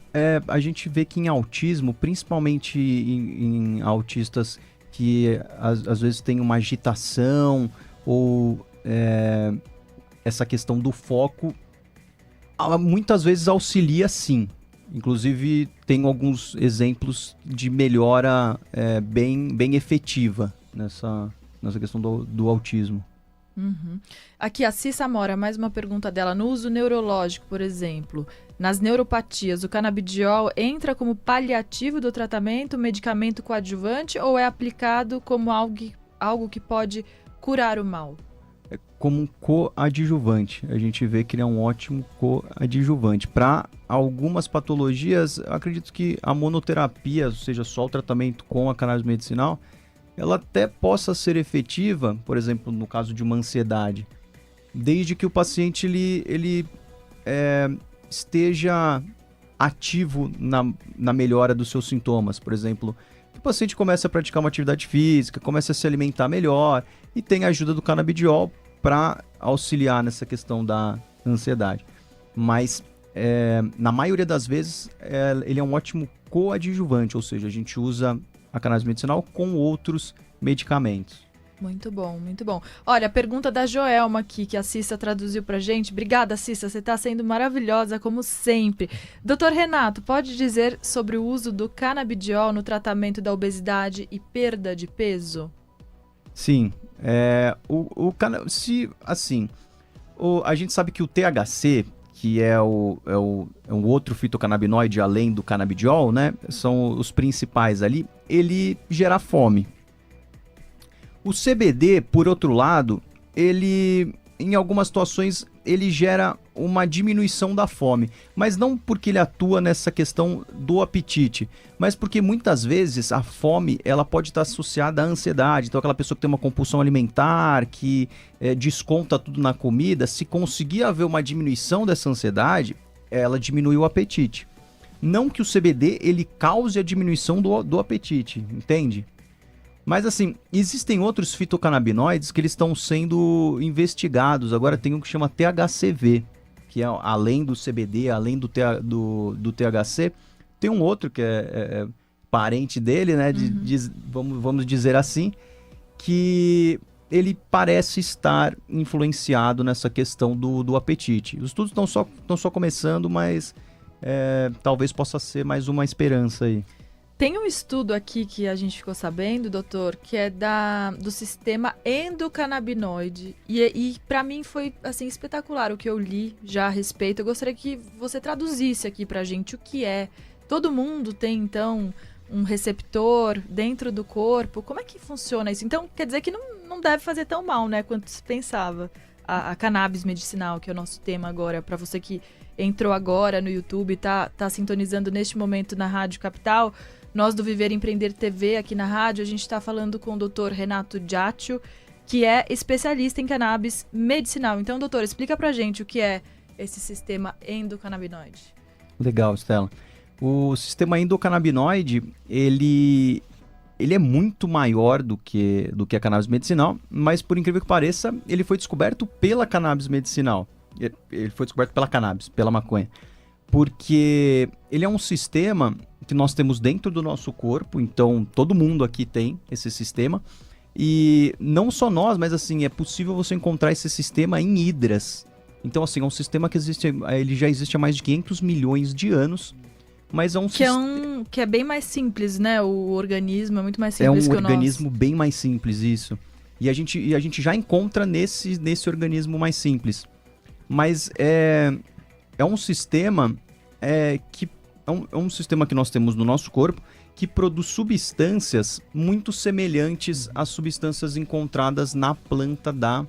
A gente vê que em autismo, principalmente em autistas que às vezes tem uma agitação ou essa questão do foco, muitas vezes auxilia sim. Inclusive, tem alguns exemplos de melhora bem efetiva nessa questão do autismo. Uhum. Aqui, a Cissa Mora, mais uma pergunta dela. No uso neurológico, por exemplo, nas neuropatias, o canabidiol entra como paliativo do tratamento, medicamento coadjuvante, ou é aplicado como algo que pode curar o mal? Como um coadjuvante. A gente vê que ele é um ótimo coadjuvante. Para algumas patologias, eu acredito que a monoterapia, ou seja, só o tratamento com a cannabis medicinal, ela até possa ser efetiva, por exemplo, no caso de uma ansiedade, desde que o paciente ele esteja ativo na melhora dos seus sintomas. Por exemplo, que o paciente comece a praticar uma atividade física, comece a se alimentar melhor e tem a ajuda do canabidiol para auxiliar nessa questão da ansiedade. Mas, na maioria das vezes, ele é um ótimo coadjuvante, ou seja, a gente usa a cannabis medicinal com outros medicamentos. Muito bom, muito bom. Olha, a pergunta da Joelma aqui, que a Cissa traduziu pra gente. Obrigada, Cissa, você está sendo maravilhosa, como sempre. Doutor Renato, pode dizer sobre o uso do canabidiol no tratamento da obesidade e perda de peso? Sim, a gente sabe que o THC, que é um outro fitocannabinoide além do canabidiol, né, são os principais ali, ele gera fome. O CBD, por outro lado, ele, em algumas situações, ele gera uma diminuição da fome. Mas não porque ele atua nessa questão do apetite, mas porque muitas vezes a fome ela pode estar associada à ansiedade. Então aquela pessoa que tem uma compulsão alimentar, que desconta tudo na comida, se conseguir haver uma diminuição dessa ansiedade, ela diminui o apetite. Não que o CBD ele cause a diminuição do apetite, entende? Mas assim, existem outros fitocannabinoides que eles estão sendo investigados. Agora tem um que chama THCV, que é além do CBD, além do THC. Tem um outro que é parente dele, né? Vamos dizer assim, que ele parece estar influenciado nessa questão do apetite. Os estudos estão só começando, mas talvez possa ser mais uma esperança aí. Tem um estudo aqui que a gente ficou sabendo, doutor, que é do sistema endocannabinoide. E para mim foi assim espetacular o que eu li já a respeito. Eu gostaria que você traduzisse aqui pra gente o que é. Todo mundo tem, então, um receptor dentro do corpo. Como é que funciona isso? Então, quer dizer que não deve fazer tão mal, né, quanto se pensava. A cannabis medicinal, que é o nosso tema agora, para você que entrou agora no YouTube, tá sintonizando neste momento na Rádio Capital. Nós do Viver e Empreender TV aqui na rádio, a gente está falando com o Dr. Renato Giaccio, que é especialista em cannabis medicinal. Então, doutor, explica pra gente o que é esse sistema endocannabinoide. Legal, Stella. O sistema endocannabinoide, ele é muito maior do que a cannabis medicinal, mas por incrível que pareça, ele foi descoberto pela cannabis medicinal. Ele foi descoberto pela cannabis, pela maconha. Porque ele é um sistema que nós temos dentro do nosso corpo, então todo mundo aqui tem esse sistema. E não só nós, mas assim, é possível você encontrar esse sistema em hidras. Então assim, é um sistema que ele já existe há mais de 500 milhões de anos. Mas é um sistema... Que é bem mais simples, né? O organismo é muito mais simples que o nosso. É um organismo bem mais simples, isso. E a gente já encontra nesse organismo mais simples. Mas é um sistema que é um sistema que nós temos no nosso corpo que produz substâncias muito semelhantes às substâncias encontradas na planta da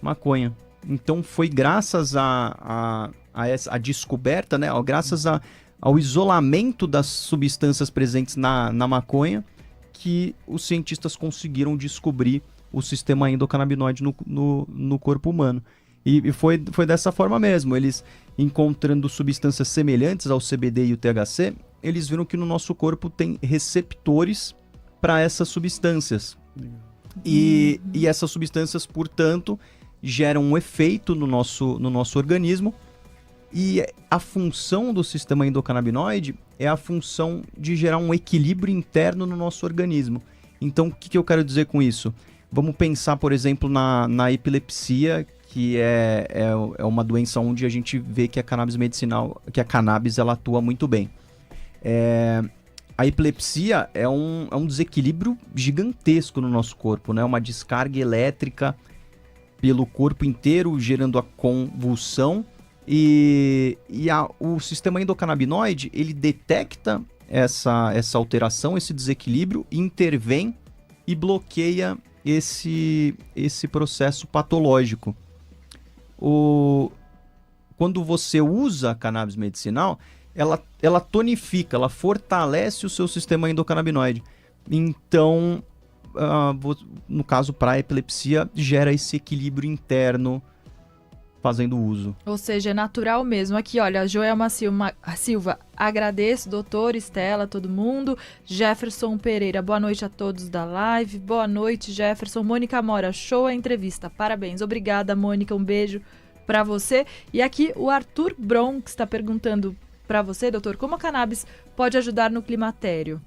maconha. Então foi graças a descoberta, né? Graças ao isolamento das substâncias presentes na maconha que os cientistas conseguiram descobrir o sistema endocannabinoide no corpo humano. E foi dessa forma mesmo. Eles, encontrando substâncias semelhantes ao CBD e o THC, eles viram que no nosso corpo tem receptores para essas substâncias. E essas substâncias, portanto, geram um efeito no nosso organismo. E a função do sistema endocannabinoide é a função de gerar um equilíbrio interno no nosso organismo. Então, o que eu quero dizer com isso? Vamos pensar, por exemplo, na epilepsia, que é uma doença onde a gente vê que a cannabis medicinal, que a cannabis ela atua muito bem. A epilepsia é um desequilíbrio gigantesco no nosso corpo, né? Uma descarga elétrica pelo corpo inteiro, gerando a convulsão. O sistema endocannabinoide, ele detecta essa alteração, esse desequilíbrio, intervém e bloqueia esse processo patológico. Quando você usa a cannabis medicinal, ela tonifica, ela fortalece o seu sistema endocannabinoide. Então, no caso para a epilepsia, gera esse equilíbrio interno fazendo uso. Ou seja, é natural mesmo. Aqui, olha, a Joelma Silva, agradeço, doutor, Estela, todo mundo. Jefferson Pereira, boa noite a todos da live. Boa noite, Jefferson. Mônica Mora, show a entrevista, parabéns. Obrigada, Mônica, um beijo pra você. E aqui o Arthur Bronx está perguntando pra você, doutor, como a cannabis pode ajudar no climatério?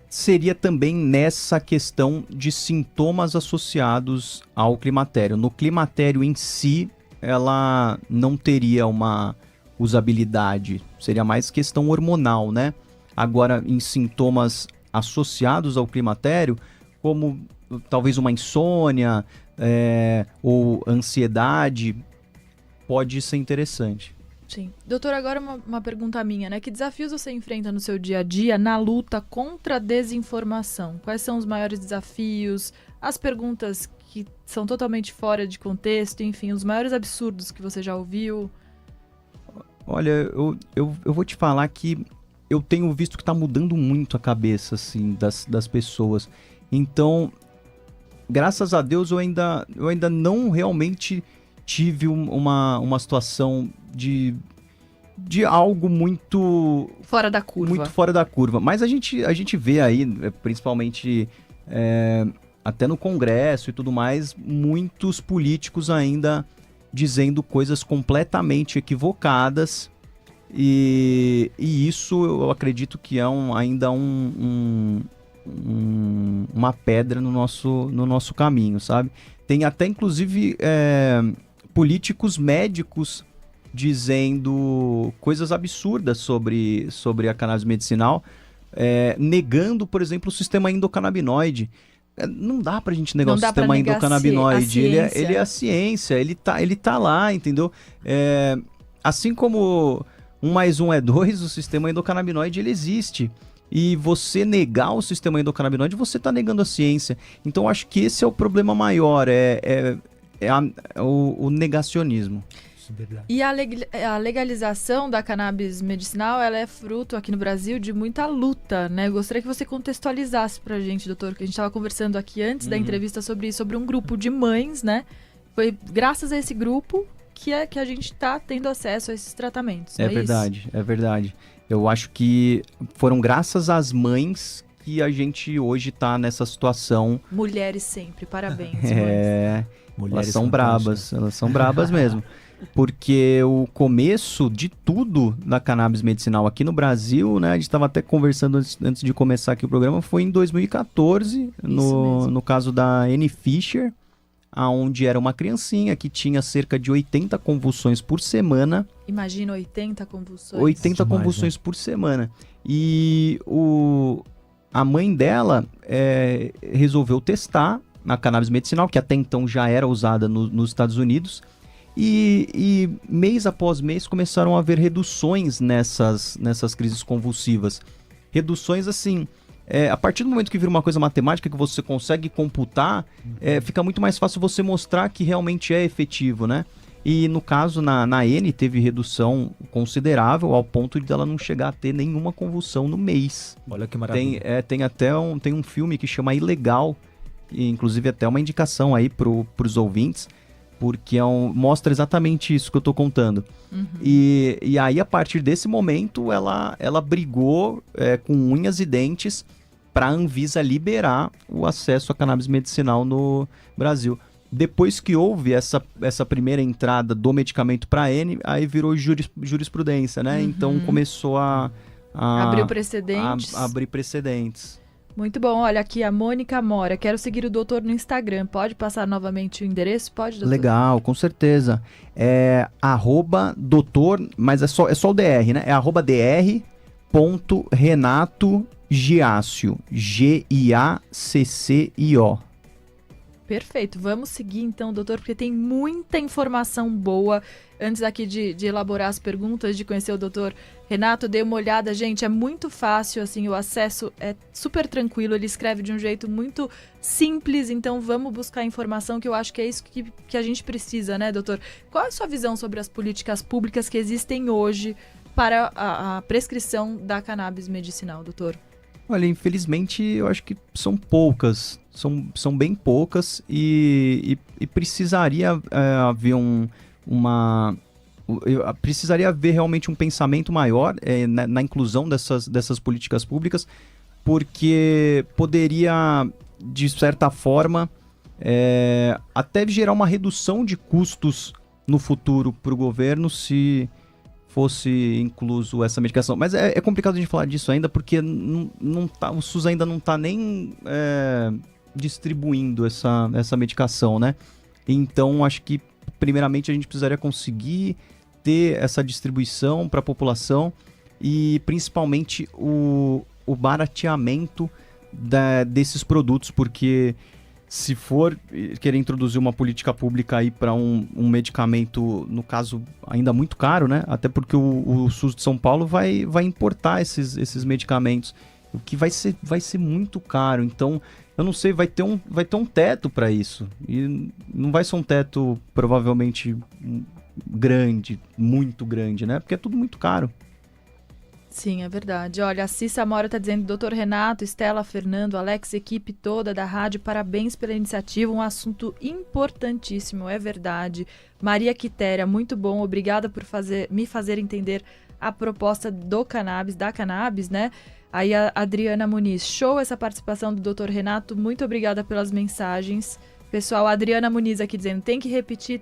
Seria também nessa questão de sintomas associados ao climatério. No climatério em si, ela não teria uma usabilidade, seria mais questão hormonal, né? Agora, em sintomas associados ao climatério, como talvez uma insônia ou ansiedade, pode ser interessante. Sim. Doutor, agora uma pergunta minha, né? Que desafios você enfrenta no seu dia a dia na luta contra a desinformação? Quais são os maiores desafios? As perguntas que são totalmente fora de contexto, enfim, os maiores absurdos que você já ouviu? Olha, eu vou te falar que eu tenho visto que tá mudando muito a cabeça, assim, das pessoas. Então, graças a Deus, eu ainda não realmente tive uma situação de algo muito Fora da curva. muito fora da curva. Mas a gente vê aí, principalmente até no Congresso e tudo mais, muitos políticos ainda dizendo coisas completamente equivocadas. E isso eu acredito que é ainda uma pedra no nosso caminho, sabe? Tem até, inclusive, políticos médicos dizendo coisas absurdas sobre a cannabis medicinal, negando, por exemplo, o sistema endocannabinoide. Não dá pra gente negar o sistema endocannabinoide. Ele é a ciência, ele tá lá, entendeu? Assim como 1 mais 1 é 2, o sistema endocannabinoide ele existe. E você negar o sistema endocannabinoide, você tá negando a ciência. Então, acho que esse é o problema maior, o negacionismo. E a legalização da cannabis medicinal, ela é fruto aqui no Brasil de muita luta, né? Eu gostaria que você contextualizasse pra gente, doutor, que a gente estava conversando aqui antes da entrevista sobre um grupo de mães, né? Foi graças a esse grupo que a gente tá tendo acesso a esses tratamentos. É verdade, é verdade. Eu acho que foram graças às mães que a gente hoje tá nessa situação. Mulheres sempre, parabéns, mães. Elas são brabas mesmo. Porque o começo de tudo da cannabis medicinal aqui no Brasil, né? A gente estava até conversando antes de começar aqui o programa, foi em 2014, no caso da Annie Fisher, onde era uma criancinha que tinha cerca de 80 convulsões por semana. Imagina 80 convulsões. 80 demais, convulsões por semana. E a mãe dela resolveu testar a cannabis medicinal, que até então já era usada nos Estados Unidos. E mês após mês começaram a haver reduções nessas crises convulsivas. Reduções assim, a partir do momento que vira uma coisa matemática que você consegue computar, fica muito mais fácil você mostrar que realmente é efetivo, né? E no caso, na N teve redução considerável ao ponto de ela não chegar a ter nenhuma convulsão no mês. Olha que maravilha. Tem até um filme que chama Ilegal, e inclusive até uma indicação aí pros ouvintes, porque mostra exatamente isso que eu tô contando. Uhum. E aí, a partir desse momento, ela brigou com unhas e dentes para a Anvisa liberar o acesso à cannabis medicinal no Brasil. Depois que houve essa primeira entrada do medicamento para N, aí virou jurisprudência, né? Uhum. Então começou a Abriu precedentes. abrir precedentes. Muito bom. Olha aqui, a Mônica Mora. Quero seguir o doutor no Instagram. Pode passar novamente o endereço? Pode, doutor? Legal, com certeza. É @doutor, mas é só o DR, né? É @dr.renatogiacio. Giaccio. Perfeito. Vamos seguir então, doutor, porque tem muita informação boa. Antes aqui de elaborar as perguntas, de conhecer o doutor Renato, dei uma olhada. Gente, é muito fácil, assim, o acesso é super tranquilo. Ele escreve de um jeito muito simples, então vamos buscar informação, que eu acho que é isso que a gente precisa, né, doutor? Qual é a sua visão sobre as políticas públicas que existem hoje para a prescrição da cannabis medicinal, doutor? Olha, infelizmente, eu acho que são poucas. São bem poucas e precisaria haver precisaria haver realmente um pensamento maior na inclusão dessas políticas públicas, porque poderia, de certa forma, até gerar uma redução de custos no futuro para o governo se fosse incluso essa medicação. Mas é complicado a gente falar disso ainda, porque o SUS ainda não está nem distribuindo essa medicação, né? Então, acho que, primeiramente, a gente precisaria conseguir ter essa distribuição para a população e, principalmente, o barateamento desses produtos, porque se for querer introduzir uma política pública aí para um medicamento, no caso, ainda muito caro, né? Até porque o SUS de São Paulo vai importar esses medicamentos. o que vai ser muito caro. Então, eu não sei, vai ter um teto para isso. E não vai ser um teto provavelmente grande, muito grande, né? Porque é tudo muito caro. Sim, é verdade. Olha, a Cissa Mora está dizendo, doutor Renato, Estela, Fernando, Alex, equipe toda da rádio, parabéns pela iniciativa, um assunto importantíssimo, é verdade. Maria Quitéria, muito bom, obrigada por me fazer entender a proposta da cannabis, né? Aí a Adriana Muniz, show essa participação do doutor Renato, muito obrigada pelas mensagens. Pessoal, a Adriana Muniz aqui dizendo, tem que repetir,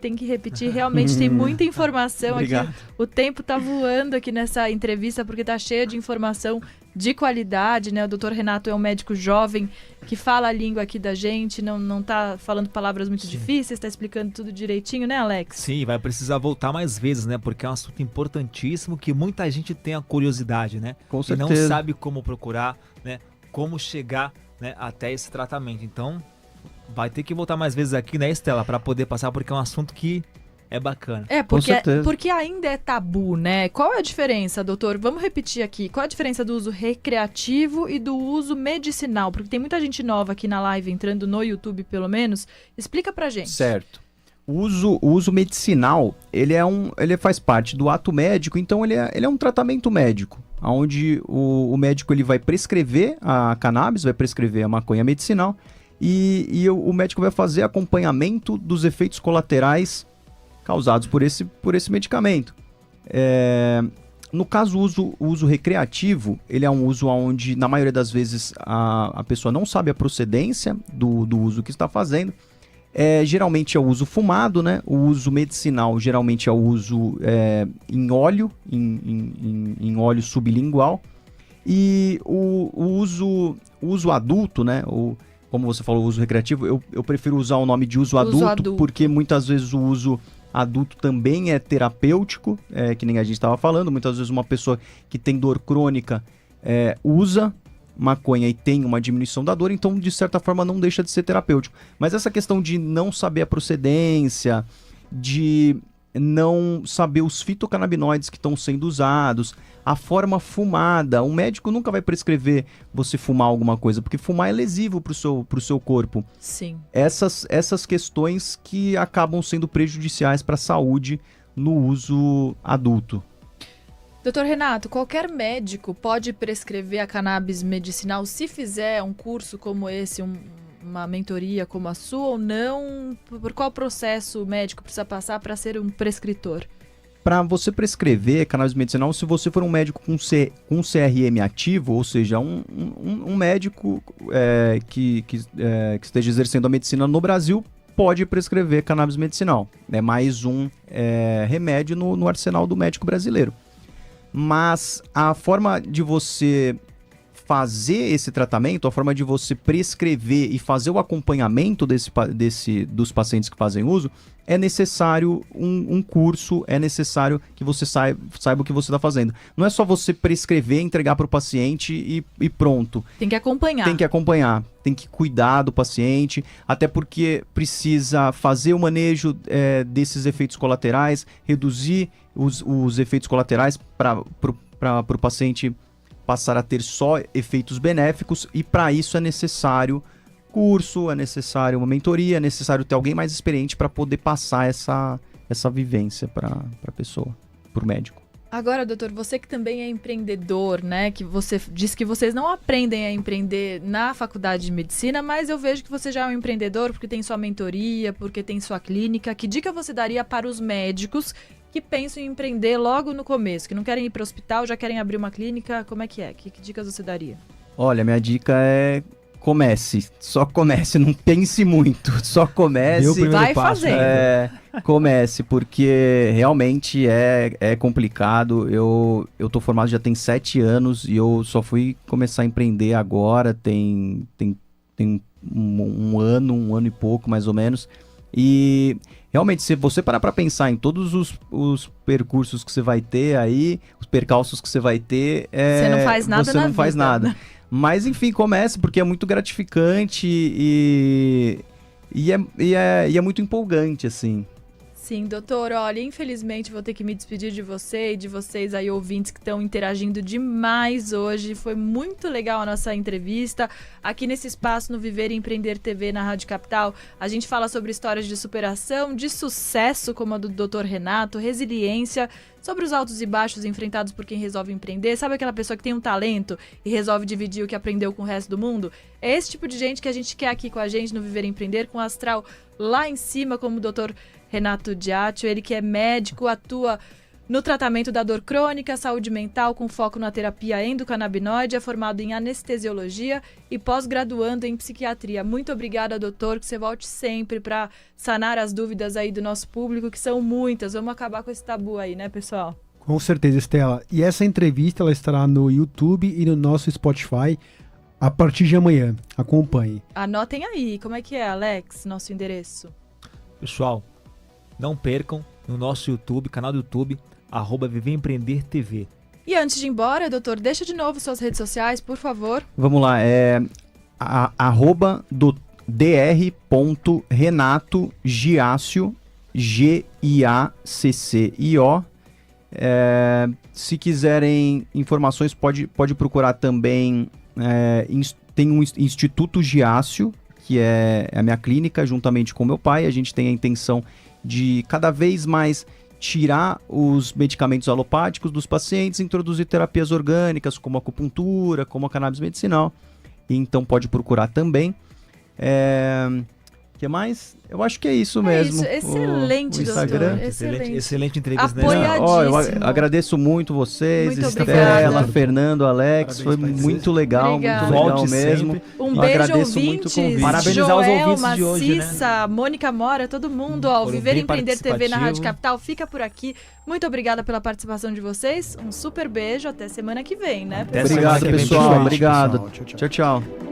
realmente tem muita informação aqui. O tempo tá voando aqui nessa entrevista, porque tá cheia de informação de qualidade, né? O doutor Renato é um médico jovem que fala a língua aqui da gente, não tá falando palavras muito difíceis, tá explicando tudo direitinho, né, Alex? Sim, vai precisar voltar mais vezes, né? Porque é um assunto importantíssimo que muita gente tem a curiosidade, né? Com certeza. E não sabe como procurar, né? Como chegar, né, até esse tratamento. Então, vai ter que voltar mais vezes aqui, né, Estela, para poder passar, porque é um assunto que é bacana. Porque ainda é tabu, né? Qual é a diferença, doutor? Vamos repetir aqui. Qual é a diferença do uso recreativo e do uso medicinal? Porque tem muita gente nova aqui na live, entrando no YouTube pelo menos. Explica pra gente. Certo. O uso medicinal, ele faz parte do ato médico, então ele é um tratamento médico, onde o médico ele vai prescrever a cannabis, vai prescrever a maconha medicinal, e o médico vai fazer acompanhamento dos efeitos colaterais causados por esse medicamento. No caso, o uso recreativo, ele é um uso onde, na maioria das vezes, a pessoa não sabe a procedência do uso que está fazendo. Geralmente é o uso fumado, né? O uso medicinal geralmente é o uso em óleo, em óleo sublingual. E o uso adulto, né? Como você falou, o uso recreativo, eu prefiro usar o nome de uso adulto, porque muitas vezes o uso adulto também é terapêutico, que nem a gente estava falando. Muitas vezes uma pessoa que tem dor crônica usa maconha e tem uma diminuição da dor, então de certa forma não deixa de ser terapêutico. Mas essa questão de não saber a procedência, de não saber os fitocannabinoides que estão sendo usados, a forma fumada, o médico nunca vai prescrever você fumar alguma coisa, porque fumar é lesivo pro seu corpo. Sim. Essas questões que acabam sendo prejudiciais para a saúde no uso adulto. Doutor Renato, qualquer médico pode prescrever a cannabis medicinal se fizer um curso como esse, uma mentoria como a sua ou não? Por qual processo o médico precisa passar para ser um prescritor? Para você prescrever cannabis medicinal, se você for um médico com CRM ativo, ou seja, um médico que esteja exercendo a medicina no Brasil, pode prescrever cannabis medicinal. É mais um remédio no arsenal do médico brasileiro. Mas a forma de você fazer esse tratamento, a forma de você prescrever e fazer o acompanhamento dos pacientes que fazem uso, é necessário um curso, é necessário que você saiba o que você está fazendo. Não é só você prescrever, entregar para o paciente e pronto. Tem que acompanhar. Tem que acompanhar, tem que cuidar do paciente, até porque precisa fazer o manejo desses efeitos colaterais, reduzir os efeitos colaterais para o paciente passar a ter só efeitos benéficos, e para isso é necessário curso, é necessário uma mentoria, é necessário ter alguém mais experiente para poder passar essa vivência para a pessoa, para o médico. Agora, doutor, você que também é empreendedor, né? Que você diz que vocês não aprendem a empreender na faculdade de medicina, mas eu vejo que você já é um empreendedor porque tem sua mentoria, porque tem sua clínica. Que dica você daria para os médicos que pensam em empreender logo no começo, que não querem ir para o hospital, já querem abrir uma clínica? Como é que é? Que dicas você daria? Olha, minha dica é só comece, não pense muito, só comece. Vai fazendo. Comece, porque realmente é complicado. Eu tô formado já tem 7 anos e eu só fui começar a empreender agora, tem um ano e pouco mais ou menos. E realmente, se você parar para pensar em todos os percursos que você vai ter aí, os percalços que você vai ter, você não faz nada você não faz nada. Mas enfim, comece, porque é muito gratificante e é muito empolgante, assim. Sim, doutor, olha, infelizmente vou ter que me despedir de você e de vocês aí, ouvintes que estão interagindo demais hoje. Foi muito legal a nossa entrevista. Aqui nesse espaço no Viver e Empreender TV na Rádio Capital, a gente fala sobre histórias de superação, de sucesso, como a do Dr. Renato, resiliência, sobre os altos e baixos enfrentados por quem resolve empreender. Sabe aquela pessoa que tem um talento e resolve dividir o que aprendeu com o resto do mundo? É esse tipo de gente que a gente quer aqui com a gente no Viver e Empreender, com o astral lá em cima, como o Dr. Renato Diátio, ele que é médico, atua no tratamento da dor crônica, saúde mental, com foco na terapia endocannabinoide, é formado em anestesiologia e pós-graduando em psiquiatria. Muito obrigada, doutor, que você volte sempre para sanar as dúvidas aí do nosso público, que são muitas. Vamos acabar com esse tabu aí, né, pessoal? Com certeza, Estela. E essa entrevista ela estará no YouTube e no nosso Spotify a partir de amanhã. Acompanhe. Anotem aí. Como é que é, Alex, nosso endereço? Pessoal, não percam no nosso YouTube, canal do YouTube, @Viver Empreender TV. E antes de ir embora, doutor, deixa de novo suas redes sociais, por favor. Vamos lá, @dr.renato Giacio, Giaccio. Se quiserem informações, pode procurar também. Tem um Instituto Giacio, que é a minha clínica, juntamente com meu pai. A gente tem a intenção de cada vez mais tirar os medicamentos alopáticos dos pacientes, introduzir terapias orgânicas, como a acupuntura, como a cannabis medicinal. Então pode procurar também. Que mais? Eu acho que é isso mesmo. Isso. Excelente, o Instagram. doutor. Excelente entrevista, né? Apoiadíssimo. Eu agradeço muito vocês, Muito Estela, obrigada. Fernando, Alex. Parabéns foi pra muito legal, Obrigada. muito legal Volte mesmo. sempre. Um Eu beijo, agradeço muito o ouvintes. convite. Parabenizar os Joel, ouvintes de hoje, né? Maciça, Mônica Mora, todo mundo. Ó, Foram Viver e bem Empreender TV na participativo. Rádio Capital fica por aqui. Muito obrigada pela participação de vocês. Um super beijo. Até semana que vem, né? Até pessoal? Obrigado, semana que vem, pessoal. pessoal. Obrigado. Tchau, tchau. Tchau, tchau.